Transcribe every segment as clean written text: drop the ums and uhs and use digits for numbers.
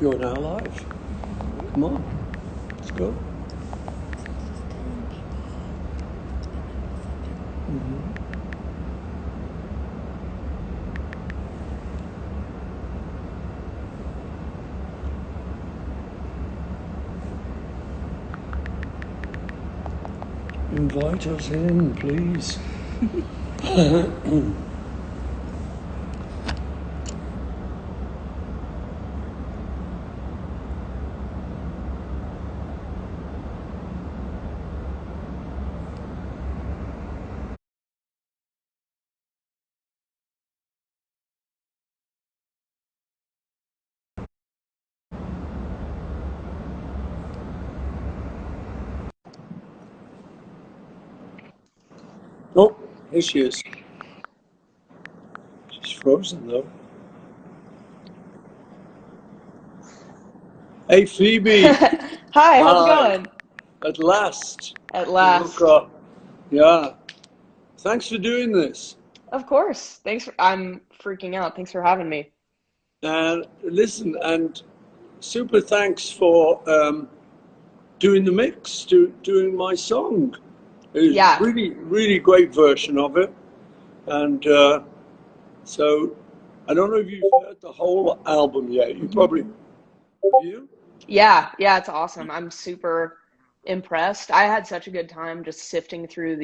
You're now live. Come on, let's go. Invite us in, please. Oh, here she is. She's frozen though. Hey, Phoebe. Hi, how's it Hi. going? At last. At You look last. up. Yeah. Thanks for doing this. Of course. I'm freaking out. Thanks for having me. And listen, and super thanks for doing the mix, doing my song. It was Yeah. really, really great version of it. And so I don't know if you've heard the whole album yet. You probably have you? Yeah, it's awesome. I'm super impressed. I had such a good time just sifting through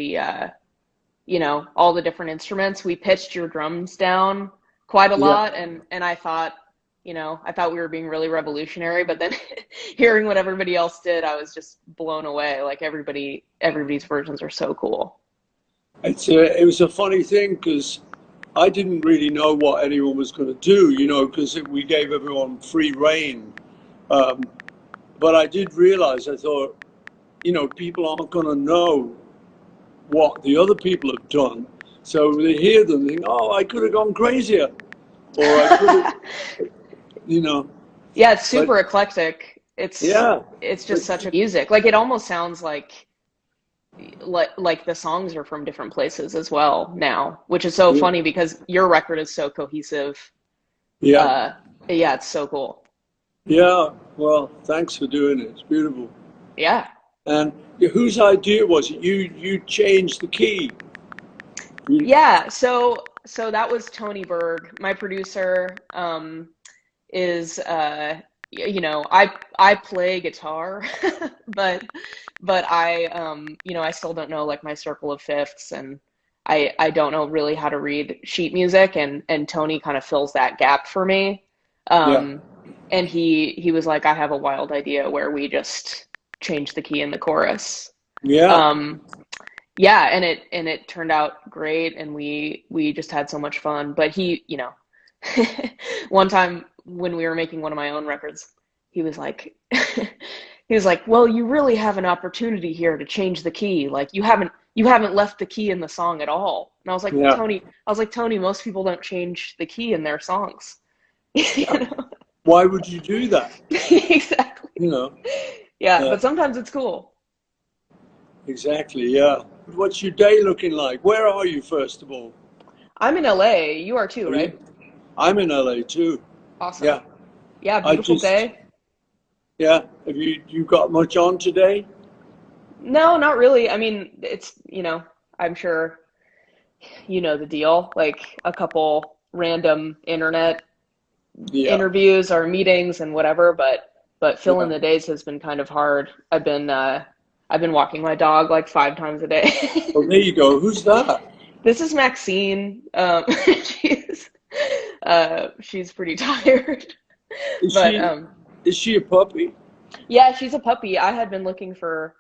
all the different instruments. We pitched your drums down quite a Yeah. lot and I thought we were being really revolutionary, but then hearing what everybody else did, I was just blown away. Like everybody's versions are so cool. It was a funny thing because I didn't really know what anyone was going to do, because we gave everyone free reign. Um, but I did realize, I thought, people aren't going to know what the other people have done. So they hear them, think, oh, I could have gone crazier. Or I could have, you know, Yeah, it's but super eclectic. yeah, It's but just such a music. Like it almost sounds like the songs are from different places as well now, which is so yeah, funny because your record is so cohesive. yeah, Uh, yeah, it's so cool. yeah. Well, thanks for doing it. It's beautiful. Yeah. And whose idea was it? You changed the key. You, Yeah, so that was Tony Berg, my producer. Is I play guitar, but I still don't know like my circle of fifths, and I don't know really how to read sheet music, and Tony kind of fills that gap for me. yeah, Um, and he was like, I have a wild idea where we just change the key in the chorus. yeah, Um, yeah, and it turned out great, and we just had so much fun. But one time when we were making one of my own records, he was like, he was like, "Well, you really have an opportunity here to change the key. Like you haven't left the key in the song at all." And yeah, I was like, Tony, most people don't change the key in their songs. You yeah. know? Why would you do that? Exactly. You know, Yeah, uh, but sometimes it's cool. exactly. Yeah. What's your day looking like? Where are you, first of all? I'm in LA. You are too, Are right? you? I'm in LA too. Awesome. Yeah. Yeah, I beautiful just, day. yeah. Have you got much on today? No, not really. I mean, I'm sure you know the deal. Like a couple random internet Yeah. interviews or meetings and whatever, but filling Yeah. the days has been kind of hard. I've been walking my dog like 5 times a day. Well, there you go. Who's that? This is Maxine. She's she's pretty tired. Is But she is she a puppy? yeah, she's a puppy. I had been looking for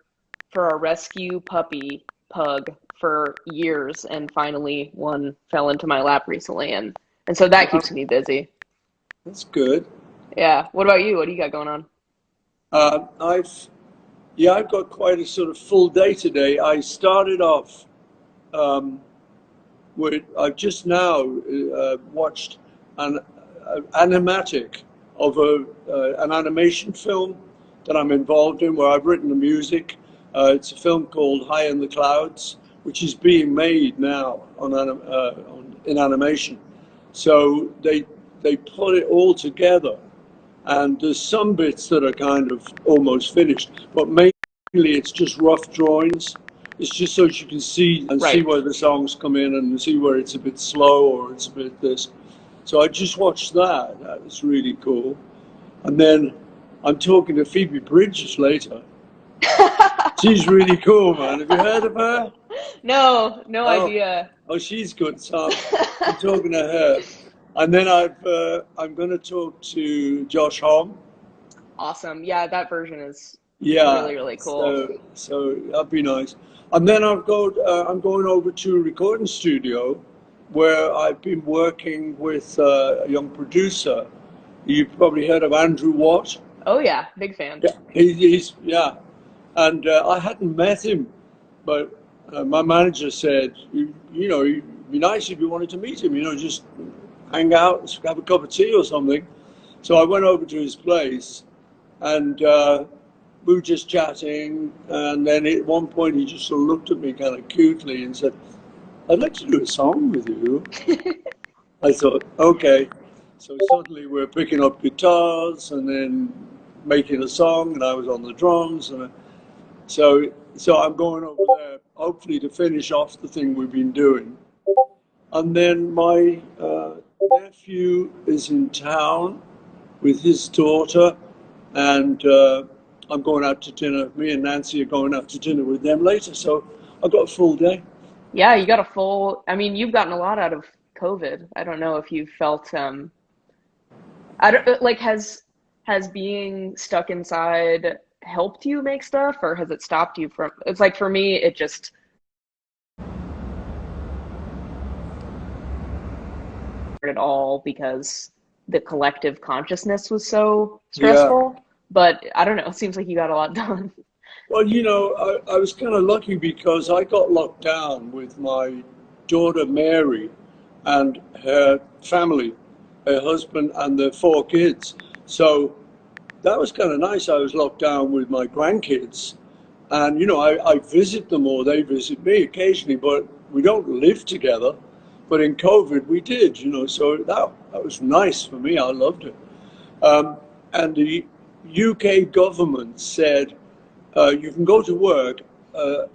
a rescue puppy pug for years, and finally one fell into my lap recently, and so that Wow, keeps me busy. that's good. Yeah. What about you? What do you got going on? I've yeah, I've got quite a sort of full day today. I started off um, I've just now watched an animatic of an animation film that I'm involved in, where I've written the music. It's a film called High in the Clouds, which is being made now in animation. So they put it all together, and there's some bits that are kind of almost finished, but mainly it's just rough drawings. It's just so you can see and see Right. where the songs come in and see where it's a bit slow or it's a bit this. So I just watched that. That was really cool. And then I'm talking to Phoebe Bridges later. She's really cool, man. Have you heard of her? No, no Oh, idea. oh, she's good. So I'm talking to her. And then I'm going to talk to Josh Homme. Awesome. Yeah, that version is Yeah, really, really cool. so that'd be nice. And then I'm going over to a recording studio where I've been working with a young producer. You've probably heard of Andrew Watt. Oh yeah, big fan. Yeah, yeah, and I hadn't met him, but my manager said, you know, it'd be nice if you wanted to meet him. You know, just hang out, have a cup of tea or something. So I went over to his place, and we were just chatting. And then at one point, he just sort of looked at me kind of cutely and said, "I'd like to do a song with you." I thought, okay. So suddenly we're picking up guitars and then making a song, and I was on the drums, and so I'm going over there, hopefully to finish off the thing we've been doing. And then my nephew is in town with his daughter, and I'm going out to dinner. Me and Nancy are going out to dinner with them later, so I've got a full day. Yeah, you got a full, I mean, you've gotten a lot out of COVID. I don't know if you felt I don't like has being stuck inside helped you make stuff, or has it stopped you from, it's like for me it just at all because the collective consciousness was so Yeah. stressful. But I don't know, it seems like you got a lot done. Well, you know, I was kind of lucky because I got locked down with my daughter Mary and her family, her husband and their 4 kids. So that was kind of nice. I was locked down with my grandkids. And, you know, I visit them or they visit me occasionally, but we don't live together. But in COVID, we did, you know, so that was nice for me. I loved it. And the UK government said, you can go to work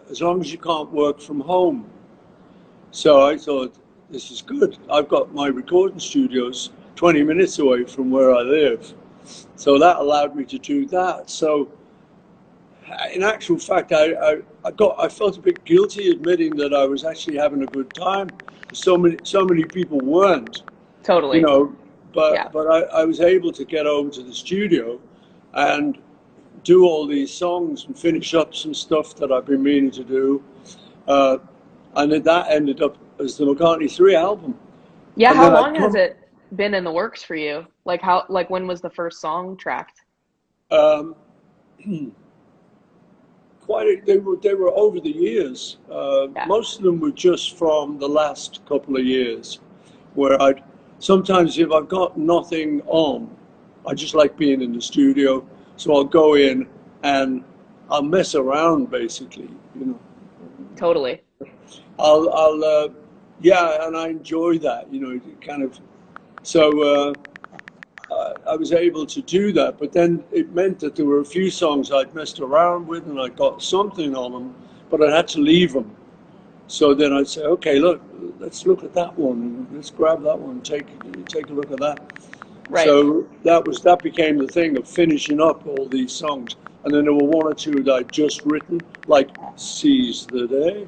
as long as you can't work from home. So I thought, this is good. I've got my recording studios 20 minutes away from where I live. So that allowed me to do that. So in actual fact, I felt a bit guilty admitting that I was actually having a good time. So many people weren't, you Totally. know, Yeah. but I was able to get over to the studio and do all these songs and finish up some stuff that I've been meaning to do. Uh, and then that ended up as the McCartney 3 album. Yeah, And how then I long has come, it been in the works for you? Like how, like when was the first song tracked? um, they were over the years. Yeah. Most of them were just from the last couple of years, where I'd sometimes if I've got nothing on, I just like being in the studio. So I'll go in and I'll mess around basically, you know. Totally. Yeah, and I enjoy that, you know, it kind of. So I was able to do that, but then it meant that there were a few songs I'd messed around with and I got something on them, but I had to leave them. So then I'd say, okay, look, let's look at that one, let's grab that one, take a look at that. Right. So that became the thing of finishing up all these songs, and then there were one or two that I'd just written, like "Seize the Day,"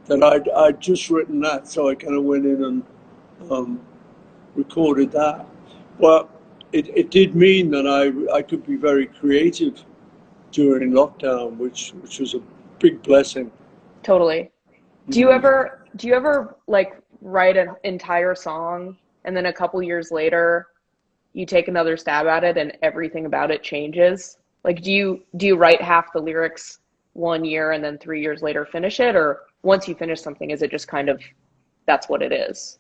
that I'd just written that, so I kind of went in and recorded that. But it did mean that I could be very creative during lockdown, which was a big blessing. Totally. Mhm. Do you ever like write an entire song and then a couple years later you take another stab at it and everything about it changes? Like do you write half the lyrics one year and then 3 years later finish it, or once you finish something is it just kind of that's what it is?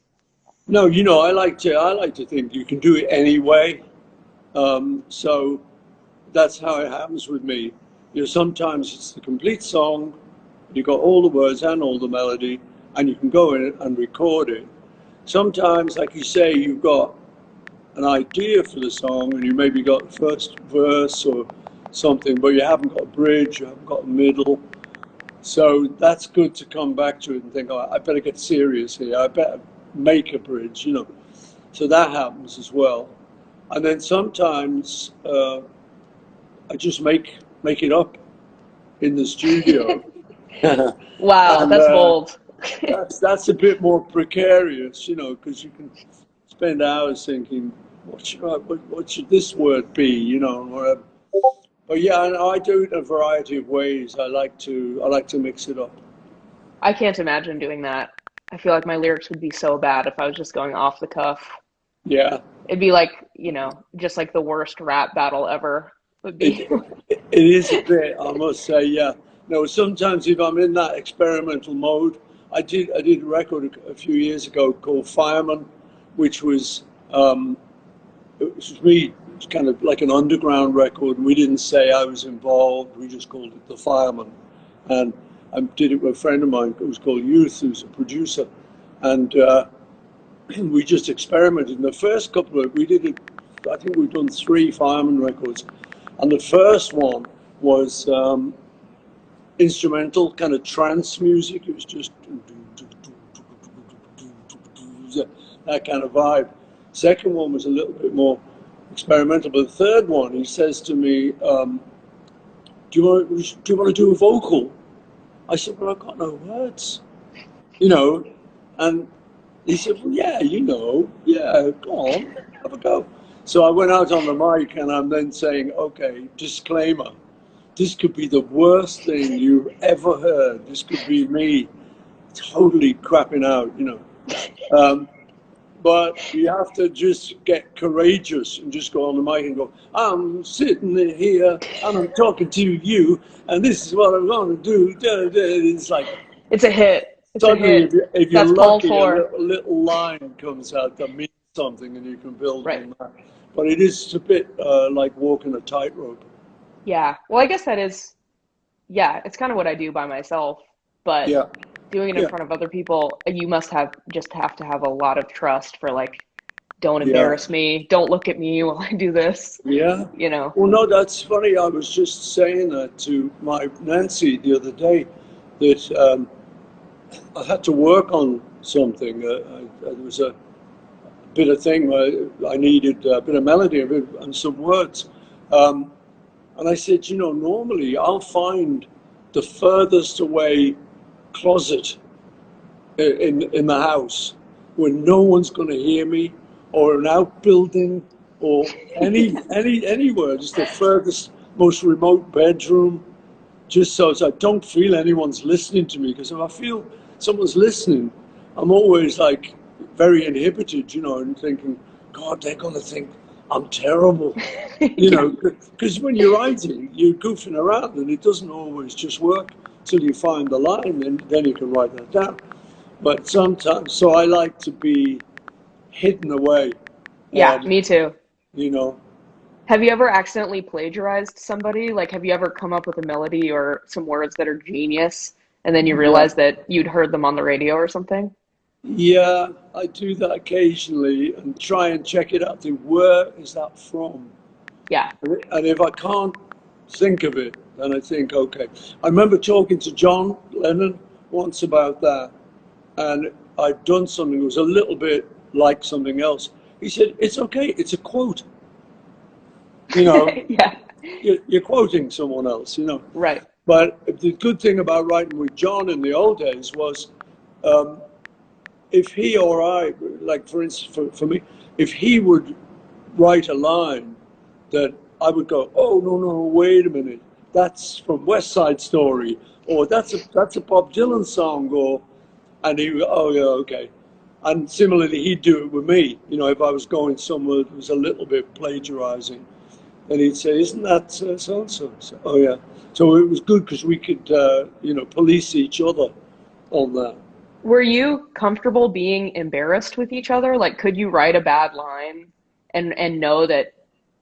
No, you know, I like to think you can do it anyway. So that's how it happens with me. You know, sometimes it's the complete song, you got all the words and all the melody, and you can go in and record it. Sometimes, like you say, you've got an idea for the song, and you maybe got the first verse or something, but you haven't got a bridge, you haven't got a middle. So that's good to come back to it and think, oh, I better get serious here. I better make a bridge, you know. So that happens as well. And then sometimes I just make it up in the studio. Wow, And that's bold. that's a bit more precarious, you know, because you can spend hours thinking, what should this word be, you know, and whatever. But yeah, and I do it in a variety of ways. I like to mix it up. I can't imagine doing that. I feel like my lyrics would be so bad if I was just going off the cuff. Yeah, It'd be like, just like the worst rap battle ever would be. it it is a bit, I must say. Yeah, no. Sometimes if I'm in that experimental mode, I did a record a few years ago called Fireman, which was it was me. It's kind of like an underground record. We didn't say I was involved. We just called it the Fireman, and I did it with a friend of mine who was called Youth, who's a producer, and we just experimented. In the first couple of, we did it. I think we've done 3 Fireman records, and the first one was instrumental, kind of trance music. It was just that kind of vibe. Second one was a little bit more experimental, but the third one, he says to me, do you want to do a vocal? I said, well, I've got no words, you know, and he said, well, yeah, you know, yeah, go on, have a go. So I went out on the mic and I'm then saying, okay, disclaimer, this could be the worst thing you've ever heard. This could be me totally crapping out, you know. But you have to just get courageous and just go on the mic and go, I'm sitting here and I'm talking to you and this is what I'm going to do. It's like, It's a hit. It's a suddenly, hit. if you're That's called lucky, for. a little line comes out that means something and you can build Right. on that. But it is a bit like walking a tightrope. Yeah. Well, I guess that is, yeah, it's kind of what I do by myself, but Yeah, doing it in yeah, front of other people, you must have to have a lot of trust for like, don't yeah, embarrass me, don't look at me while I do this, yeah. you know. Well, no, that's funny. I was just saying that to my Nancy the other day that I had to work on something. There was a bit of thing where I needed a bit of melody and some words. And I said, you know, normally I'll find the furthest away closet in the house where no one's going to hear me, or an outbuilding, or anywhere, just the furthest, most remote bedroom, just so I don't feel anyone's listening to me. Because if I feel someone's listening, I'm always like very inhibited, you know, and thinking, God, they're going to think I'm terrible, you know, because when you're writing, you're goofing around and it doesn't always just work till you find the line, and then you can write that down. But sometimes, so I like to be hidden away, Yeah, and, me too. you know, Have you ever accidentally plagiarized somebody? Like, have you ever come up with a melody or some words that are genius and then you yeah. realize that you'd heard them on the radio or something? Yeah, I do that occasionally and try and check it out. Think, where is that from? Yeah. And if I can't think of it, then I think, okay. I remember talking to John Lennon once about that, and I'd done something that was a little bit like something else. He said, it's okay, it's a quote. You know, Yeah. you're quoting someone else, you know. Right. But the good thing about writing with John in the old days was um, if he or I, like for instance, for me, if he would write a line that I would go, oh, no, wait a minute, that's from West Side Story, or that's a Bob Dylan song, or, and he would, oh yeah, okay. And similarly, he'd do it with me. You know, if I was going somewhere that was a little bit plagiarizing, then he'd say, isn't that so-and-so? So, oh yeah. So it was good because we could, you know, police each other on that. Were you comfortable being embarrassed with each other? Like, could you write a bad line and know that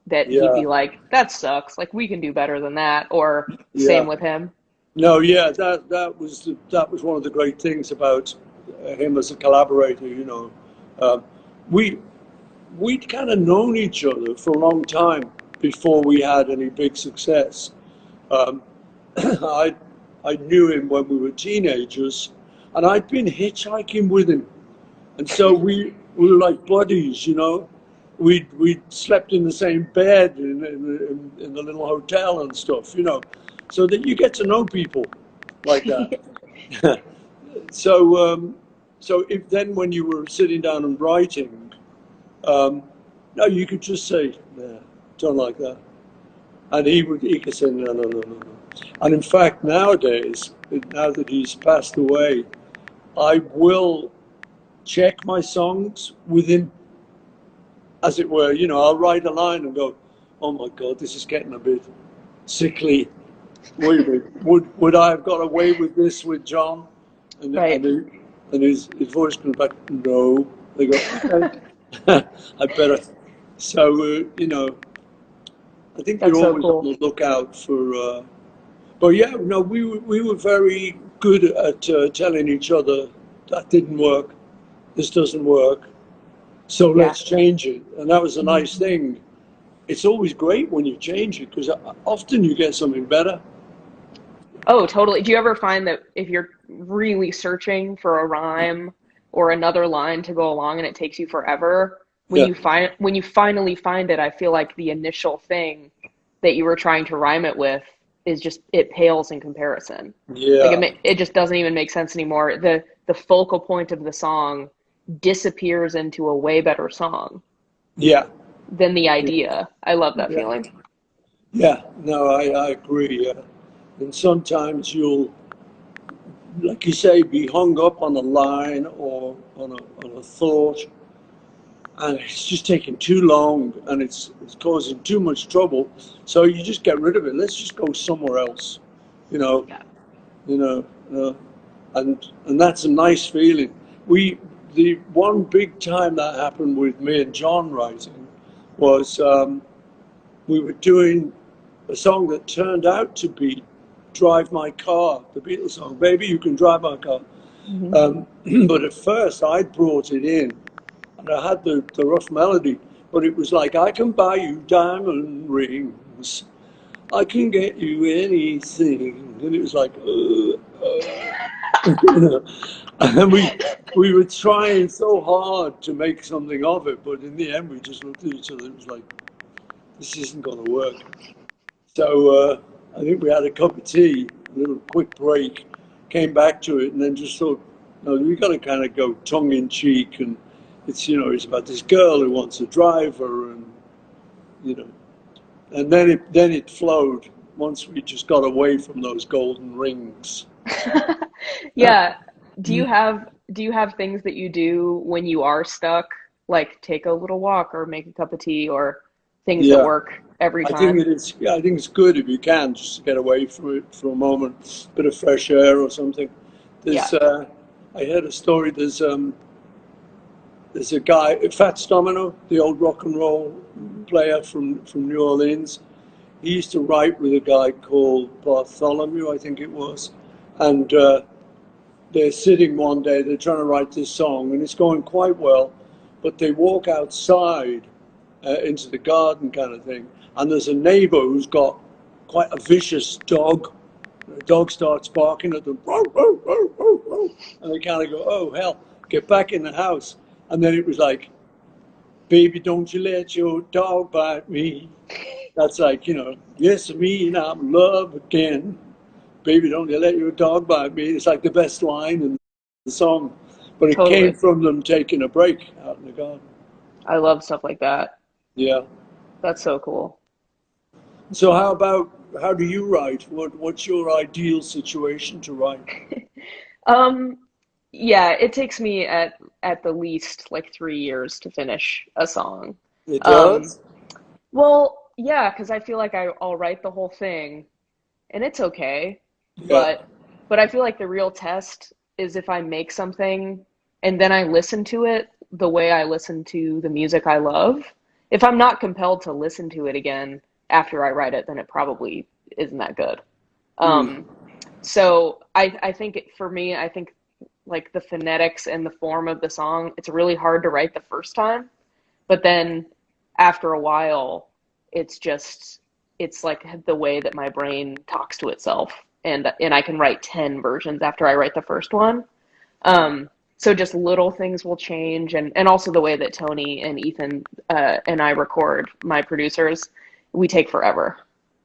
he'd Yeah, be like, that sucks. Like, we can do better than that, or same yeah. with him? No, yeah, that was one of the great things about him as a collaborator. You know, we we'd kind of known each other for a long time before we had any big success. Um, I I knew him when we were teenagers, and I'd been hitchhiking with him, and so we were like buddies, you know. We slept in the same bed in the little hotel and stuff, you know, so that you get to know people like that. So so if then when you were sitting down and writing, um, no, you could just say, "Nah, don't like that," and he could say, "No, no, no, no, no." And in fact, nowadays, now that he's passed away, I will check my songs with him, as it were. You know, I'll write a line and go, "Oh my God, this is getting a bit sickly. Wait a minute, would I have got away with this with John?" And Right. his voice comes back, "No." They go, "Okay, I better." So you know, I think you're That's so always on cool. the lookout for. But yeah, no, we were very good at telling each other that didn't work. This doesn't work. So Yeah. let's change it. And that was a Mhm. nice thing. It's always great when you change it because often you get something better. Oh, totally. Do you ever find that if you're really searching for a rhyme or another line to go along and it takes you forever, Yeah, when you finally find it, I feel like the initial thing that you were trying to rhyme it with is just it pales in comparison. Like yeah, it just doesn't even make sense anymore. The focal point of the song disappears into a way better song yeah, than the idea. I love that yeah, feeling. yeah. No, I agree. Yeah. And sometimes you'll, like you say, be hung up on a line or on a thought, and it's just taking too long and it's causing too much trouble. So you just get rid of it. Let's just go somewhere else, you know, Yeah. you know, and that's a nice feeling. We the one big time that happened with me and John writing was we were doing a song that turned out to be "Drive My Car," the Beatles song, "Baby, You Can Drive My Car." Hmm. But at first, I brought it in, and I had the rough melody, but it was like, "I can buy you diamond rings, I can get you anything," and it was like, you know, and we were trying so hard to make something of it, but in the end, we just looked at each other. It was like, this isn't going to work. So I think we had a cup of tea, a little quick break, came back to it, and then just thought, no, we got to kind of go tongue in cheek, and it's it's about this girl who wants a driver, and you know, and then it flowed once we just got away from those golden rings. Yeah. Do you have things that you do when you are stuck, like take a little walk or make a cup of tea or things that Yeah, work every I think time? it is. Yeah, I think it's good if you can just to get away from it for a moment, bit of fresh air or something. Yeah. There's, I heard a story. There's a guy, Fats Domino, the old rock and roll player from New Orleans. He used to write with a guy called Bartholomew, I think it was, and they're sitting one day. They're trying to write this song, and it's going quite well, but they walk outside into the garden kind of thing, and there's a neighbor who's got quite a vicious dog. The dog starts barking at them, and they kind of go, "Oh hell, get back in the house." And then it was like, "Baby, don't you let your dog bite me." That's like, yes, me, and I'm in love again. Baby, don't you let your dog bite me. It's like the best line in the song, but it came Totally. from them taking a break out in the garden. I love stuff like that. Yeah. That's so cool. So how do you write? What's your ideal situation to write? Um, yeah, it takes me at the least like 3 years to finish a song. It Um, does? well, yeah, because I feel like I'll write the whole thing and it's okay, Yeah. but I feel like the real test is if I make something and then I listen to it the way I listen to the music I love. If I'm not compelled to listen to it again after I write it, then it probably isn't that good. Mm. Um, so I think for me, I think like the phonetics and the form of the song, it's really hard to write the first time, But then after a while, it's like the way that my brain talks to itself, and I can write 10 versions after I write the first one. So just little things will change, and also the way that Tony and Ethan and I record, my producers, we take forever.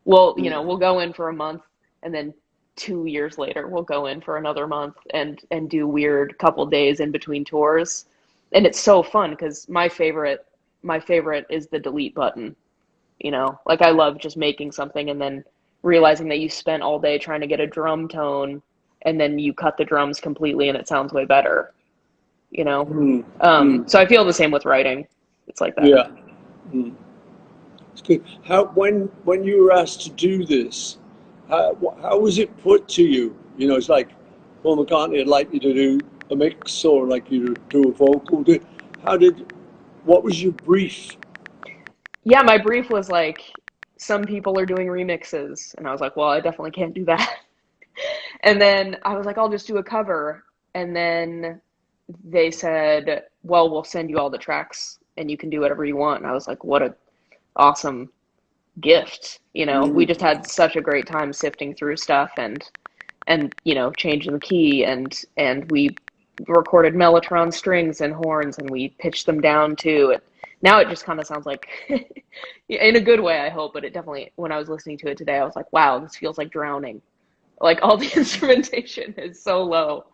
We'll go in for a month, and then 2 years later we'll go in for another month and do weird couple days in between tours. And it's so fun because my favorite is the delete button. Like I love just making something and then realizing that you spent all day trying to get a drum tone, and then you cut the drums completely and it sounds way better. So I feel the same with writing. It's like that. Yeah. Mm. It's good. When you were asked to do this, how was it put to you? It's like Paul McCartney would like you to do a mix or like you to do a vocal. What was your brief? Yeah, my brief was like, some people are doing remixes, and I was like, well, I definitely can't do that. And then I was like, I'll just do a cover. And then they said, well, we'll send you all the tracks and you can do whatever you want. And I was like, what a awesome gift. We just had such a great time sifting through stuff and changing the key, and we recorded mellotron strings and horns, and we pitched them down too. And now it just kind of sounds like, in a good way, I hope, but it definitely, when I was listening to it today, I was like, wow, this feels like drowning. Like all the instrumentation is so low.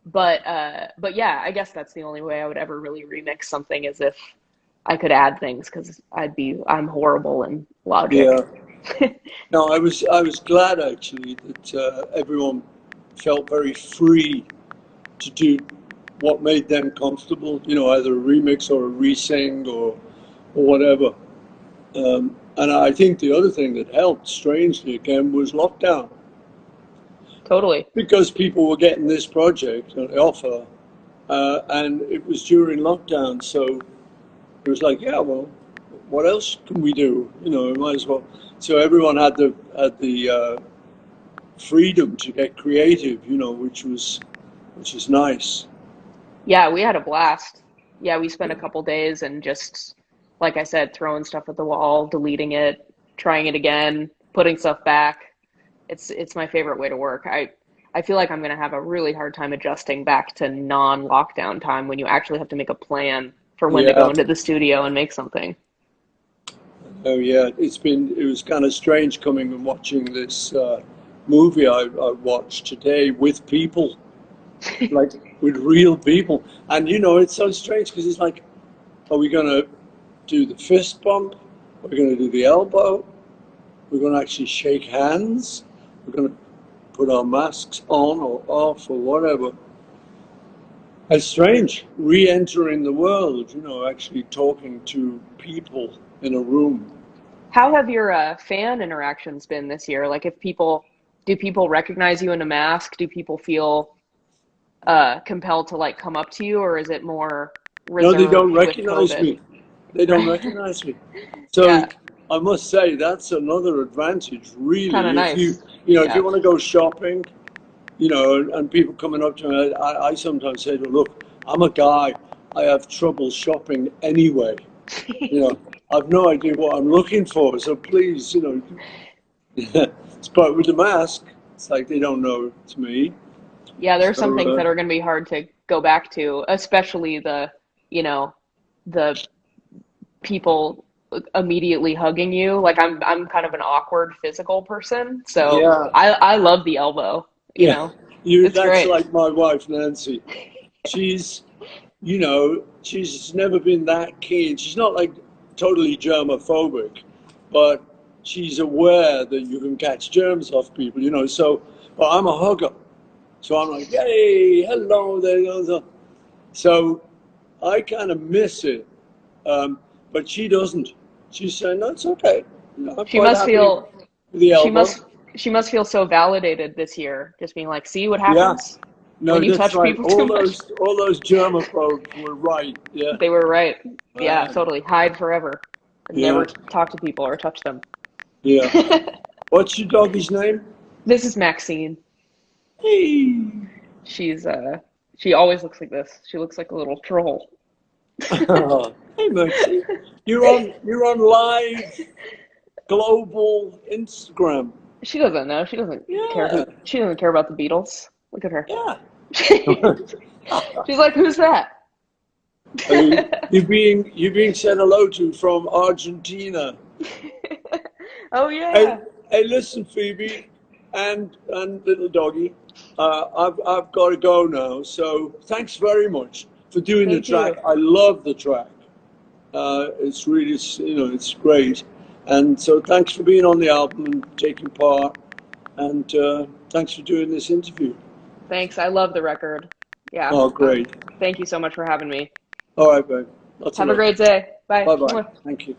But yeah, I guess that's the only way I would ever really remix something, is if I could add things, because I'm horrible in Logic. Yeah. No, I was glad actually that everyone felt very free to do what made them comfortable. Either a remix or a resing or whatever. And I think the other thing that helped, strangely again, was lockdown. Totally. Because people were getting this project, an offer, and it was during lockdown, so it was like, yeah, well, what else can we do? Might as well. So everyone had the freedom to get creative, which is nice. Yeah, we had a blast. Yeah, we spent a couple days and just, like I said, throwing stuff at the wall, deleting it, trying it again, putting stuff back. It's my favorite way to work. I feel like I'm going to have a really hard time adjusting back to non-lockdown time, when you actually have to make a plan for when to go into the studio and make something. Oh yeah, it was kind of strange coming and watching this movie I watched today with people, like with real people. And it's so strange because it's like, are we going to do the fist bump? Are we going to do the elbow? We're going to actually shake hands? We're going to put our masks on or off or whatever. It's strange, re-entering the world, actually talking to people in a room. How have your fan interactions been this year? Like, do people recognize you in a mask? Do people feel compelled to like come up to you, or is it more reserved? No, they don't recognize me. They don't recognize me. So yeah. I must say that's another advantage, really. Kind of nice. If you want to go shopping, and people coming up to me, I sometimes say to them, look, I'm a guy. I have trouble shopping anyway. I've no idea what I'm looking for. So please, but with the mask, it's like they don't know it's me. Yeah, there's some things that are going to be hard to go back to, especially the people immediately hugging you. Like I'm kind of an awkward physical person, so yeah. I love the elbow. That's great. Like my wife Nancy. She's never been that keen. She's not like totally germophobic, but she's aware that you can catch germs off people. So, but I'm a hugger. So I'm like, hey, hello, there you go. So I kind of miss it, but she doesn't. She's saying, no, it's okay. She must feel the elbow. She must feel so validated this year, just being like, see what happens when you touch people too much. All those germaphobes were right. Yeah, they were right. Yeah, totally. Hide forever. Never talk to people or touch them. Yeah. What's your doggy's name? This is Maxine. Hey. She always looks like this. She looks like a little troll. Hey, Maxine, you're on live global Instagram. She doesn't know. She doesn't care Yeah, who. She doesn't care about the Beatles. Look at her. yeah. She's like, who's that? I mean, you're being said hello to from Argentina. Oh Hey, yeah. hey, listen, Phoebe, and little doggy. I've got to go now. So thanks very much for doing the Thank track. you. I love the track. It's really, it's great. And so thanks for being on the album and taking part. And thanks for doing this interview. Thanks. I love the record. Yeah. Oh, great. Thank you so much for having me. All right, babe. Lots of Have a love. great day. Bye. Bye bye. Thank you.